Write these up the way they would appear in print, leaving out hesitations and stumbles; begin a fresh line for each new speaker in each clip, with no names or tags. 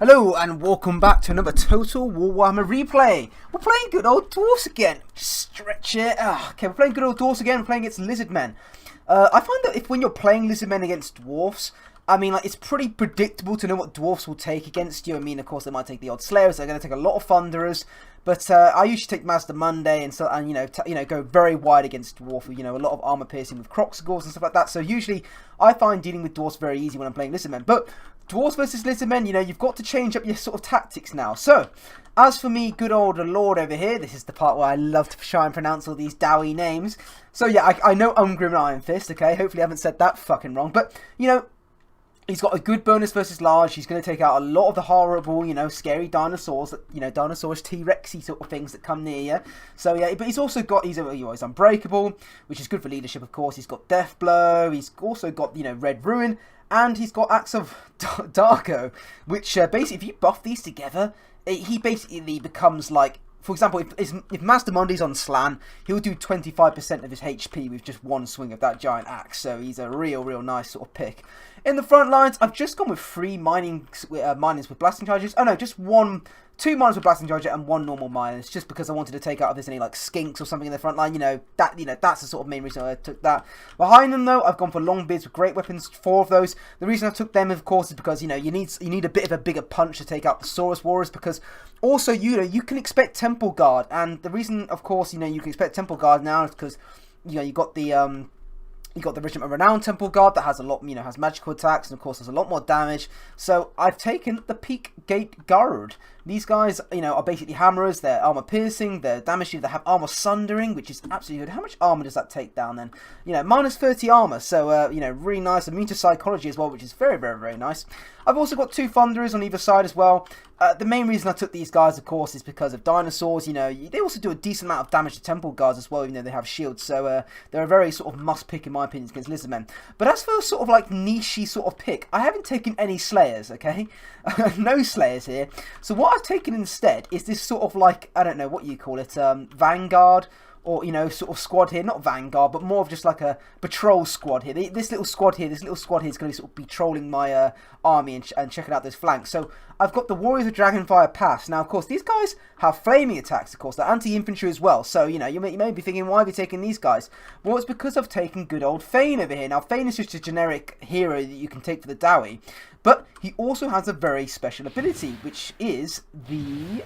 Hello and welcome back to another Total Warhammer replay. We're playing good old dwarfs again. Stretch it. Okay, we're playing good old dwarfs again. We're playing against Lizardmen. I find that when you're playing Lizardmen against dwarfs, I mean, like, it's pretty predictable to know what dwarfs will take against you. I mean, of course, they might take the odd slayers. They're going to take a lot of thunderers. But I usually take Master Monday and go very wide against dwarf. A lot of armor piercing with Croxagors and stuff like that. So usually I find dealing with dwarfs very easy when I'm playing Lizardmen. But dwarves versus Lizardmen, you've got to change up your sort of tactics now. So as for me, good old Lord over here, this is the part where I love to try and pronounce all these dowie names. So yeah, I know Ungrim and Iron Fist. Okay, hopefully I haven't said that fucking wrong. But he's got a good bonus versus large. He's going to take out a lot of the horrible, scary dinosaurs that, dinosaurs, T-Rexy sort of things that come near you. So yeah, but he's also got, he's unbreakable, which is good for leadership, of course. He's got Death Blow. He's also got, Red Ruin. And he's got Axe of Darko, which basically, if you buff these together, he basically becomes like, for example, if Master Monday's on Slan, he'll do 25% of his HP with just one swing of that giant axe. So he's a real nice sort of pick. In the front lines, I've just gone with 3 minings with blasting charges. Oh no, just 2 miners with blasting charger and 1 normal miners, just because I wanted to take out if there's any like skinks or something in the front line. That's the sort of main reason I took that. Behind them though, I've gone for Longbeards with great weapons, 4 of those. The reason I took them, of course, is because you need a bit of a bigger punch to take out the Saurus Warriors, because also you can expect Temple Guard, and the reason, of course, you can expect Temple Guard now is because you got the Regiment of Renown Temple Guard that has a lot, has magical attacks and of course has a lot more damage. So I've taken the Peak Gate Guard. These guys, are basically hammerers. They're armor piercing, they're damage, they have armor sundering, which is absolutely good. How much armor does that take down then? Minus 30 armor, so really nice. Immune to psychology as well, which is very nice. I've also got 2 thunderers on either side as well. The main reason I took these guys, of course, is because of dinosaurs. They also do a decent amount of damage to temple guards as well, even though they have shields. So they're a very sort of must pick in my opinion against Lizardmen. But as for a sort of like niche-y sort of pick, I haven't taken any slayers, okay? No slayers here. So what I've taken instead is this sort of like, I don't know what you call it, vanguard, or sort of squad here, not vanguard, but more of just like a patrol squad here. This little squad here is going to sort of be trolling my army and checking out those flanks. So I've got the Warriors of Dragonfire Pass. Now, of course, these guys have flaming attacks, of course. They're anti-infantry as well. So, you may be thinking, why have you taken these guys? Well, it's because I've taken good old Thane over here. Now, Thane is just a generic hero that you can take for the Dowie. But he also has a very special ability, which is the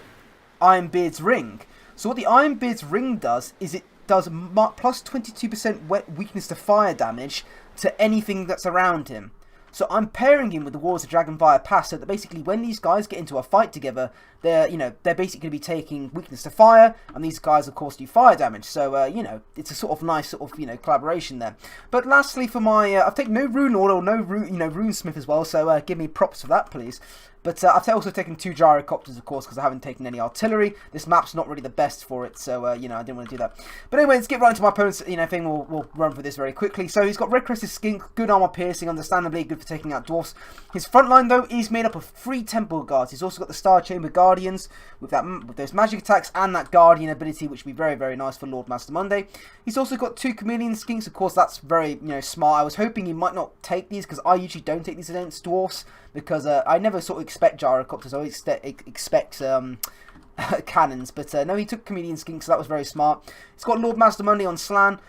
Ironbeard's Ring. So what the Ironbeard's Ring does is it does plus 22% weakness to fire damage to anything that's around him. So I'm pairing him with the Warriors of Dragonfire Pass, so that basically when these guys get into a fight together, they're basically going to be taking weakness to fire, and these guys, of course, do fire damage. So, it's a sort of nice sort of, collaboration there. But lastly, for my, I've taken no Rune Lord or no Runesmith as well, so give me props for that, please. But I've also taken 2 gyrocopters, of course, because I haven't taken any artillery. This map's not really the best for it, so, I didn't want to do that. But anyway, let's get right into my opponent's, thing. We'll run through this very quickly. So he's got Red Crested Skink, good armor piercing, understandably good for taking out dwarfs. His front line, though, is made up of 3 Temple Guards. He's also got the Star Chamber Guardians with those magic attacks and that Guardian ability, which would be very nice for Lord Master Monday. He's also got 2 Chameleon Skinks. Of course, that's very, smart. I was hoping he might not take these, because I usually don't take these against dwarfs, because I never sort of expect gyrocopters. I always expect cannons, but no, he took Chameleon Skink, so that was very smart. He's got Lord Master Monday on Slan.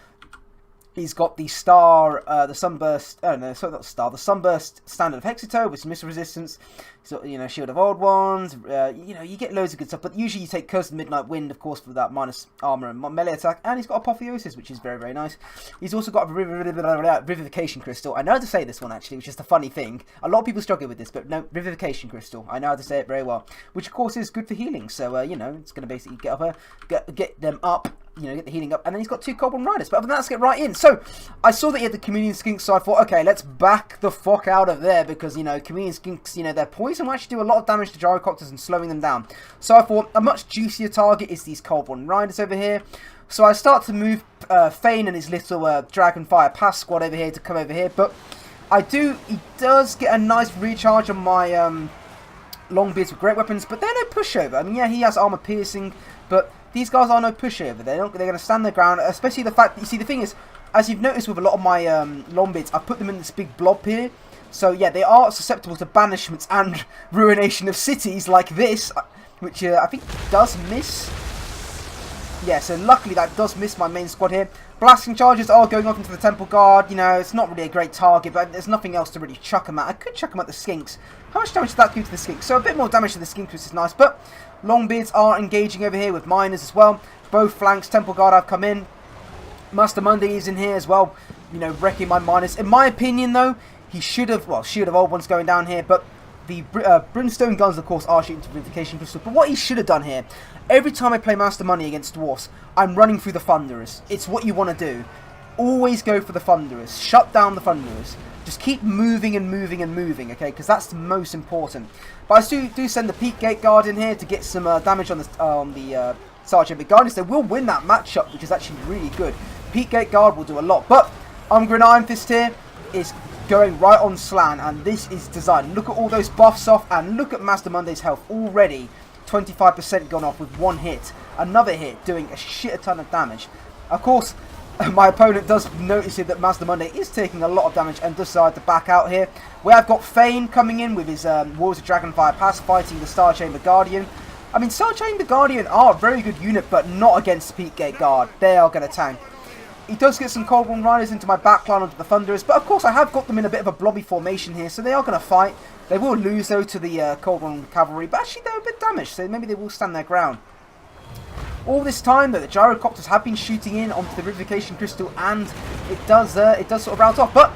He's got the Star, the Sunburst, oh no, sorry, not Star, the Sunburst Standard of Hexito with some missile resistance. So, Shield of Old Ones, you get loads of good stuff, but usually you take Curse of the Midnight Wind, of course, for that minus armor and melee attack, and he's got Apotheosis, which is very nice. He's also got a Vivification Crystal. I know how to say this one, actually, which is the funny thing. A lot of people struggle with this, but no, Vivification Crystal. I know how to say it very well, which, of course, is good for healing, so, it's going to basically get them up, get the healing up, and then he's got 2 Goblin Riders. But other than that, let's get right in. So, I saw that he had the Chameleon Skinks, so I thought, okay, let's back the fuck out of there, because, Chameleon Skinks, their poison will actually do a lot of damage to gyrocopters and slowing them down. So I thought a much juicier target is these Goblin Riders over here. So I start to move Thane and his little Dragonfire Pass squad over here to come over here, but he does get a nice recharge on my Longbeards with great weapons, but they're no pushover. I mean, yeah, he has armor piercing, but these guys are no pushover. They're going to stand their ground, especially the fact that, you see, the thing is, as you've noticed with a lot of my Longbeards, I've put them in this big blob here. So yeah, they are susceptible to banishments and ruination of cities like this, which I think does miss. Yeah, so luckily that does miss my main squad here. Blasting charges are going off into the Temple Guard. You know, it's not really a great target, but there's nothing else to really chuck them at. I could chuck them at the Skinks. How much damage did that do to the Skinks? So a bit more damage to the Skinks, which is nice. But Longbeards are engaging over here with Miners as well. Both flanks, Temple Guard have come in. Master Monday is in here as well, you know, wrecking my Miners. In my opinion, though, he should have, well, Shield of Old Ones going down here, but the Brimstone Guns, of course, are shooting to Vivification Crystal. But what he should have done here, every time I play Master Money against Dwarfs, I'm running through the Thunderers. It's what you want to do. Always go for the Thunderers. Shut down the Thunderers. Just keep moving and moving and moving, okay? Because that's the most important. But I do send the Peak Gate Guard in here to get some damage on the Sergeant Regardless, they will win that matchup, which is actually really good. Peak Gate Guard will do a lot. But Umbran Iron Fist here is going right on Slan, and this is designed. Look at all those buffs off, and look at Master Monday's health already. 25% gone off with one hit. Another hit doing a shit ton of damage. Of course, my opponent does notice here that Master Monday is taking a lot of damage and decide to back out here. We have got Fane coming in with his Warriors of Dragonfire Pass fighting the Star Chamber Guardian. I mean, Star Chamber Guardian are a very good unit, but not against Peak Gate Guard. They are going to tank. He does get some Cold One Riders into my backline onto the Thunderers, but of course I have got them in a bit of a blobby formation here, so they are going to fight. They will lose though to the Cold One Cavalry, but actually they're a bit damaged, so maybe they will stand their ground. All this time though, the Gyrocopters have been shooting in onto the Vivification Crystal, and it does sort of rout off. But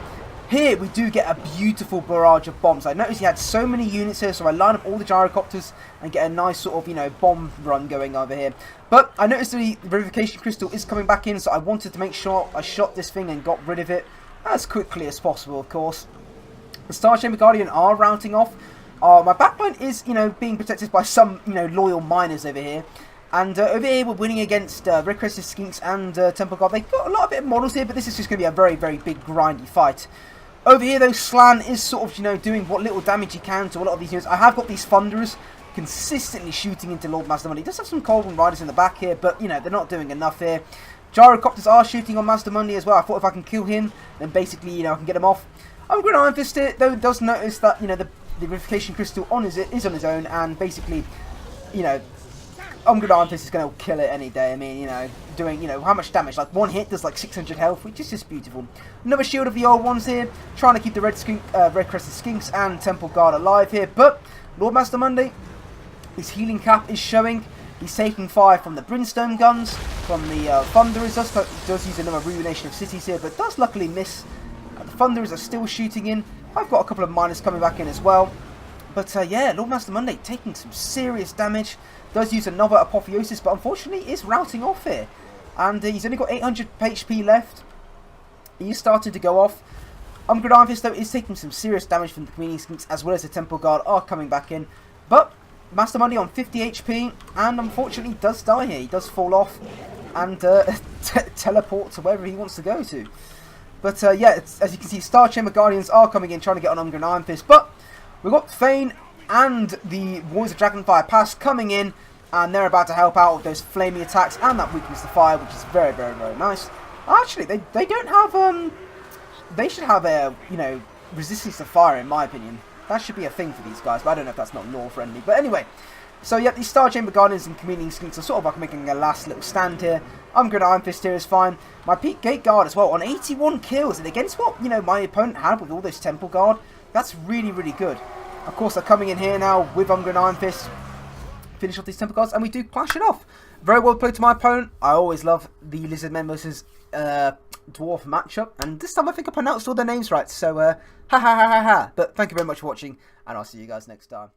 here we do get a beautiful barrage of bombs. I noticed he had so many units here, so I line up all the Gyrocopters and get a nice sort of, you know, bomb run going over here. But I noticed the Vivification Crystal is coming back in, so I wanted to make sure I shot this thing and got rid of it as quickly as possible, of course. The Star Chamber Guardian are routing off. My backline is, you know, being protected by some, you know, loyal miners over here. And over here we're winning against Red Crested Skinks and Temple Guard. They've got a lot of bit of models here, but this is just going to be a very, very big grindy fight. Over here though, Slan is sort of, you know, doing what little damage he can to a lot of these units. I have got these Thunderers consistently shooting into Lord Master Monday. He does have some Cold One Riders in the back here, but, you know, they're not doing enough here. Gyrocopters are shooting on Master Monday as well. I thought if I can kill him, then basically, you know, I can get him off. Umbran Iron Fist here, though, does notice that, you know, the Vivification Crystal is on his own, and basically, you know, Umbran Iron Fist is going to kill it any day. I mean, you know, doing, you know, how much damage? Like, one hit does like 600 health, which is just beautiful. Another Shield of the Old Ones here, trying to keep the Red Crested Skinks and Temple Guard alive here. But Lord Master Monday, his healing cap is showing. He's taking fire from the Brimstone Guns, from the Thunderers. Does use another Ruination of Cities here, but does luckily miss. The Thunderers are still shooting in. I've got a couple of miners coming back in as well. But yeah, Lord Master Monday taking some serious damage. Does use another Apotheosis, but unfortunately is routing off here. And he's only got 800 HP left. He is starting to go off. Umbran Iron Fist though is taking some serious damage from the Community Skinks, as well as the Temple Guard are coming back in. But Master Monday on 50 HP, and unfortunately does die here. He does fall off and teleport to wherever he wants to go to. But yeah, as you can see, Star Chamber Guardians are coming in, trying to get on Umbran Iron Fist. But we've got Fane and the Warriors of Dragonfire Pass coming in, and they're about to help out with those flaming attacks and that weakness to fire, which is very, very, very nice. Actually, they don't have they should have a, you know, resistance to fire, in my opinion. That should be a thing for these guys, but I don't know if that's not lore friendly. But anyway, so yeah, these Star Chamber Guardians and Community Skinks are sort of like making a last little stand here. Umbran Iron Fist here is fine. My Peak Gate Guard as well on 81 kills, and against what, you know, my opponent had with all this Temple Guard, that's really, really good. Of course, they're coming in here now with Umbran Iron Fist. Finish off these Temple Guards, and we do clash it off. Very well played to my opponent. I always love the Lizardmen versus Dwarf matchup, and this time I think I pronounced all their names right. So, ha ha ha ha ha. But thank you very much for watching, and I'll see you guys next time.